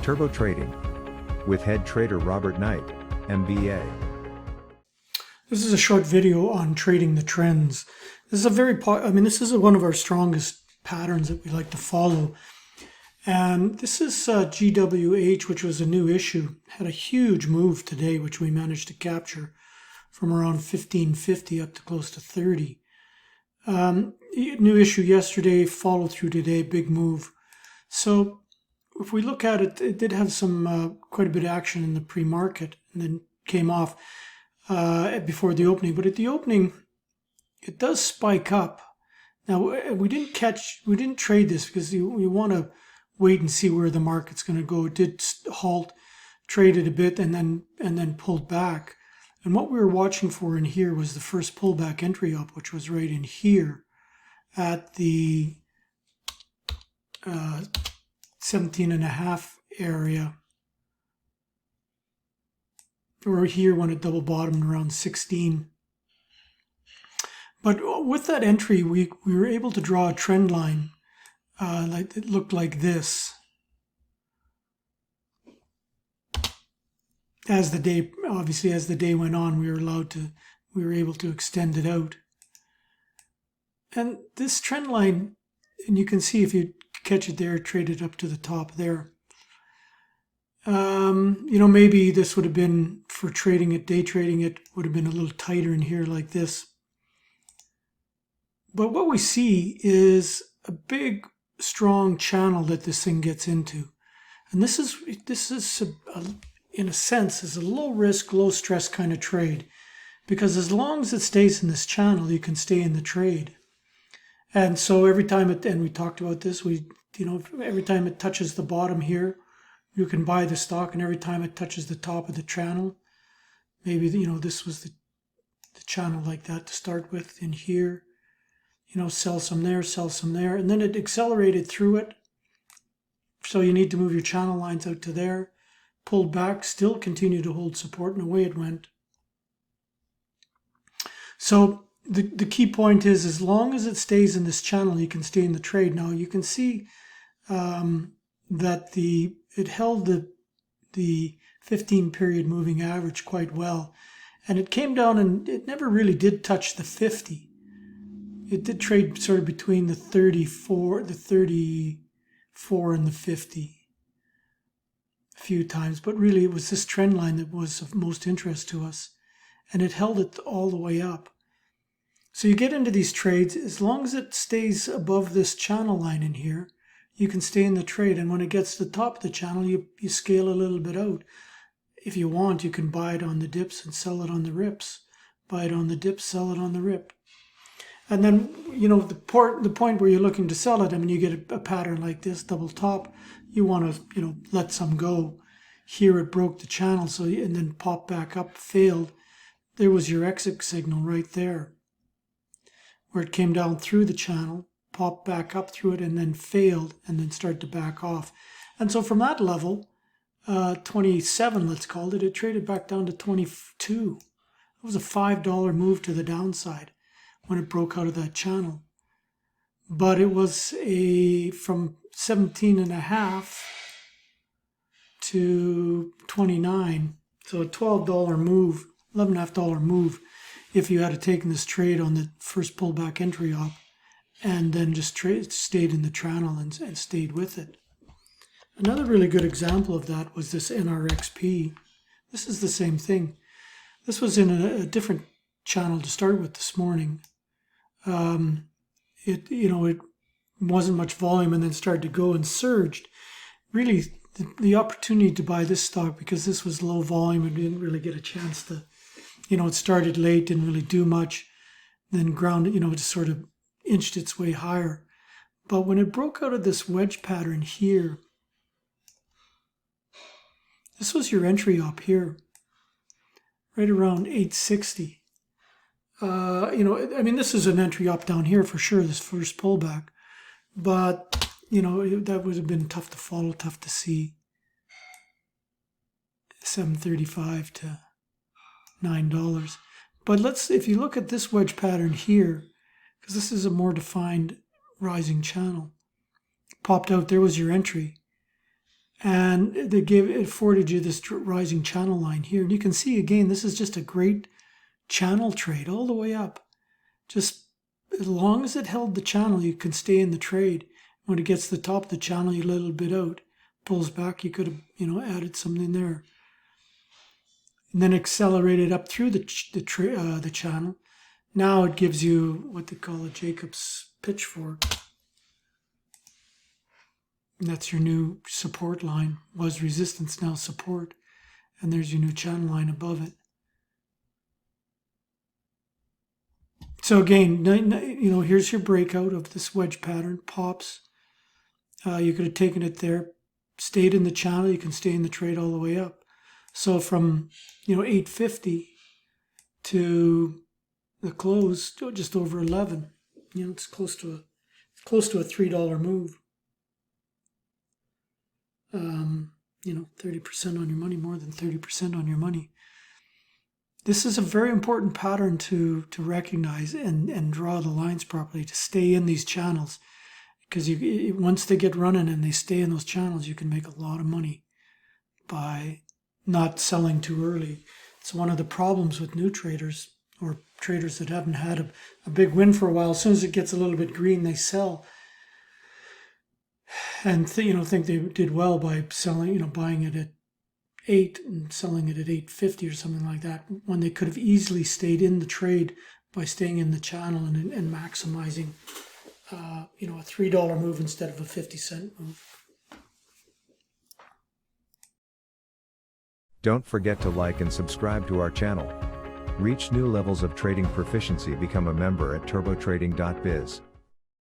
Turbo Trading with head trader Robert Knight, MBA. This is a short video on trading the trends. This is this is one of our strongest patterns that we like to follow. And this is GWH, which was a new issue. Had a huge move today, which we managed to capture from around 1550 up to close to 30. New issue yesterday, follow through today, big move. So if we look at it, it did have some quite a bit of action in the pre-market and then came off before the opening. But at the opening, it does spike up. Now, we didn't trade this because you want to wait and see where the market's going to go. It did halt, traded a bit, and then pulled back. And what we were watching for in here was the first pullback entry up, which was right in here at the 17.5 area, or here when it double bottomed around 16. But with that entry, we were able to draw a trend line. Like it looked like this. As the day went on, we were able to extend it out. And this trend line, and you can see if you catch it there, trade it up to the top there. Maybe this would have been for trading it, day trading it, would have been a little tighter in here like this. But what we see is a big, strong channel that this thing gets into. And this is in a sense, is a low risk, low stress kind of trade, because as long as it stays in this channel, you can stay in the trade. And so every time and we talked about this, every time it touches the bottom here, you can buy the stock, and every time it touches the top of the channel, maybe, this was the channel like that to start with in here, sell some there, and then it accelerated through it. So you need to move your channel lines out to there, pulled back, still continue to hold support, and away it went. So the key point is, as long as it stays in this channel, you can stay in the trade. Now you can see that it held the 15 period moving average quite well, and it came down and it never really did touch the 50. It did trade sort of between the 34 and the 50 a few times, but really it was this trend line that was of most interest to us, and it held it all the way up. So you get into these trades, as long as it stays above this channel line in here, you can stay in the trade, and when it gets to the top of the channel, you scale a little bit out. If you want, you can buy it on the dips and sell it on the rips. Buy it on the dip, sell it on the rip. And then, the point where you're looking to sell it, you get a pattern like this, double top, you want to, let some go. Here it broke the channel, and then popped back up, failed. There was your exit signal right there, where it came down through the channel, popped back up through it, and then failed, and then started to back off. And so from that level, 27, let's call it, it traded back down to 22. It was a $5 move to the downside when it broke out of that channel. But it was from 17.5 to 29, so a $12 move, $11.5 move, if you had taken this trade on the first pullback entry up, and then just stayed in the channel and stayed with it. Another really good example of that was this NRXP. This is the same thing. This was in a different channel to start with this morning. It wasn't much volume, and then started to go and surged. Really, the opportunity to buy this stock, because this was low volume and didn't really get a chance to, it started late, didn't really do much, then ground, it just sort of inched its way higher. But when it broke out of this wedge pattern here, this was your entry up here, right around 860. This is an entry up down here for sure, this first pullback. But, that would have been tough to follow, tough to see. 735 to $9. But if you look at this wedge pattern here, because this is a more defined rising channel, popped out, there was your entry. and it afforded you this rising channel line here. And you can see again, this is just a great channel trade all the way up. Just as long as it held the channel, you can stay in the trade. When it gets to the top of the channel, you let it a bit out, pulls back. You could have, added something there, and then accelerated up through the channel. Now it gives you what they call a Jacob's pitchfork. And that's your new support line. Was resistance, now support. And there's your new channel line above it. So again, here's your breakout of this wedge pattern. Pops. You could have taken it there, stayed in the channel. You can stay in the trade all the way up. So from 850 to the close, just over 11. It's close to a $3 move. 30% on your money, more than 30% on your money. This is a very important pattern to recognize and draw the lines properly, to stay in these channels. Because once they get running and they stay in those channels, you can make a lot of money by not selling too early. It's one of the problems with new traders or traders that haven't had a big win for a while. As soon as it gets a little bit green, they sell. And think they did well by selling, buying it at 8 and selling it at 8.50 or something like that, when they could have easily stayed in the trade by staying in the channel and maximizing, a $3 move instead of a 50-cent move. Don't forget to like and subscribe to our channel. Reach new levels of trading proficiency. Become a member at turbotrading.biz.